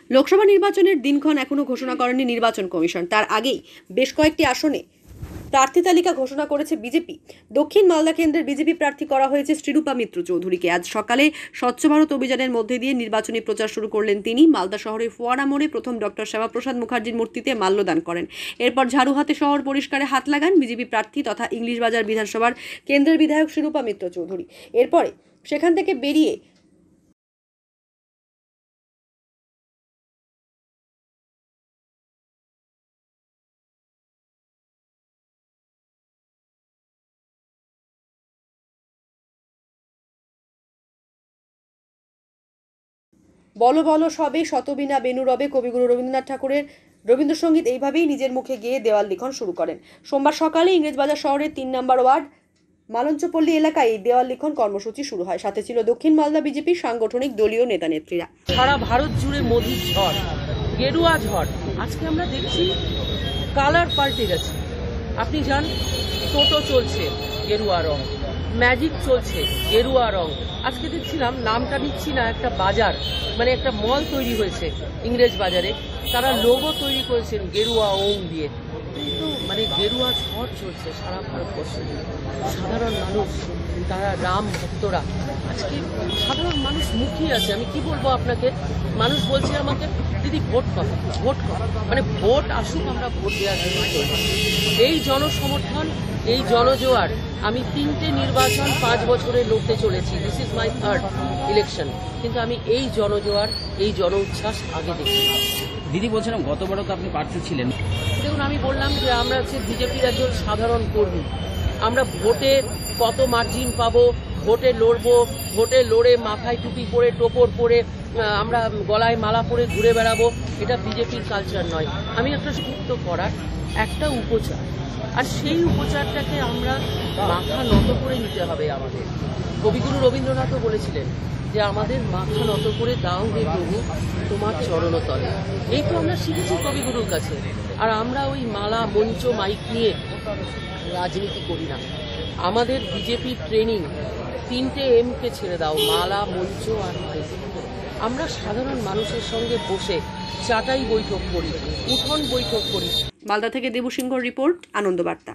লোকসভা নির্বাচনের দিনক্ষণ এখনো ঘোষণা করেনি নির্বাচন কমিশন। তার আগেই বেশ কয়েকটি আসনে প্রার্থী তালিকা ঘোষণা করেছে বিজেপি। দক্ষিণ মালদা কেন্দ্রের বিজেপি প্রার্থী করা হয়েছে শ্রীরূপা মিত্র চৌধুরীকে। আজ সকালে স্বচ্ছ ভারত অভিযানের মধ্যে দিয়ে নির্বাচনী প্রচার শুরু করলেন তিনি। মালদা শহরের ফোয়ারা মোড়ে প্রথম ডক্টর শ্যামাপ্রসাদ মুখার্জির মূর্তিতে মাল্যদান করেন। এরপর ঝাড়ু হাতে শহর পরিষ্কারে হাত লাগান বিজেপি প্রার্থী তথা ইংলিশ বাজার বিধানসভার কেন্দ্রের বিধায়ক শ্রীরূপা মিত্র চৌধুরী। এরপরে সেখান থেকে বেরিয়ে বলো বলো সবে শতবিনা বেনুরবে কবিগুরু রবীন্দ্রনাথ ঠাকুরের রবীন্দ্রসঙ্গীত এইভাবেই নিজের মুখে গেয়ে দেওয়াল লিখন শুরু করেন। সোমবার সকালে ইংরেজবাজার শহরের ৩ নম্বর ওয়ার্ড মালঞ্চপল্লী এলাকায় এই দেওয়াল লিখন কর্মসূচি শুরু হয়। সাথে ছিল দক্ষিণ মালদা বিজেপির সাংগঠনিক দলীয় নেতা নেত্রীরা। সারা ভারত জুড়ে মোদির ঝড়, গেরুয়া ঝড়। আজকে আমরা দেখছি কালার পাল্টে গেছে। আপনি যান, টোটো চলছে গেরুয়া রং, ম্যাজিক চলছে গেরুয়া রং। আজকে দেখছিলাম, নামটা নিচ্ছি না, একটা বাজার মানে একটা মল তৈরি হয়েছে ইংরেজ বাজারে, তারা লোগো তৈরি করেছেন গেরুয়া ওম দিয়ে। কিন্তু মানে গেরুয়া ঝড় চলছে সারা ভারতবর্ষে। সাধারণ মানুষ, তারা রাম ভক্তরা, আজকে সাধারণ মানুষ মুখিয়ে আছে। আমি কি বলবো আপনাকে, মানুষ বলছে আমাকে, দিদি ভোট কর, ভোট কর, মানে ভোট আসুক, আমরা ভোট দেওয়ার জন্য চলছি। এই জনসমর্থন, এই জনজোয়ার। আমি 3টে নির্বাচন 5 বছরে লড়তে চলেছি। This is my 3rd election, কিন্তু আমি এই জনজোয়ার, এই জন উচ্ছ্বাস আগে দেখি। দিদি বলছিলাম, গতবারও তো আপনি প্রার্থী ছিলেন। দেখুন, আমি বললাম যে আমরা হচ্ছে বিজেপির একজন সাধারণ কর্মী। আমরা ভোটে কত মার্জিন পাবো, ভোটে লড়বো, ভোটে লড়ে মাথায় টুপি পরে, টোপর পরে, আমরা গলায় মালা পরে ঘুরে বেড়াবো, এটা বিজেপির কালচার নয়। আমি একটা যুক্ত করার একটা উপচার, আর সেই উপচারটাকে আমরা মাথা নত করে নিতে হবে আমাদের। কবিগুরু রবীন্দ্রনাথও বলেছিলেন যে আমাদের মাথা নত করে দাও হে প্রভু তোমার চরণতলে। এই তো আমরা শিখেছি কবিগুরুর কাছে। আর আমরা ওই মালা, মঞ্চ, মাইক নিয়ে রাজনীতি করি না। আমাদের বিজেপি ট্রেনিং 3টে এমকে ছেড়ে দাও, মালা, মঞ্চ আর মাইক। আমরা সাধারণ মানুষের সঙ্গে বসে চাটাই বৈঠক করি, উঠোন বৈঠক করি। মালদা থেকে দেবু সিংহর রিপোর্ট, আনন্দবার্তা।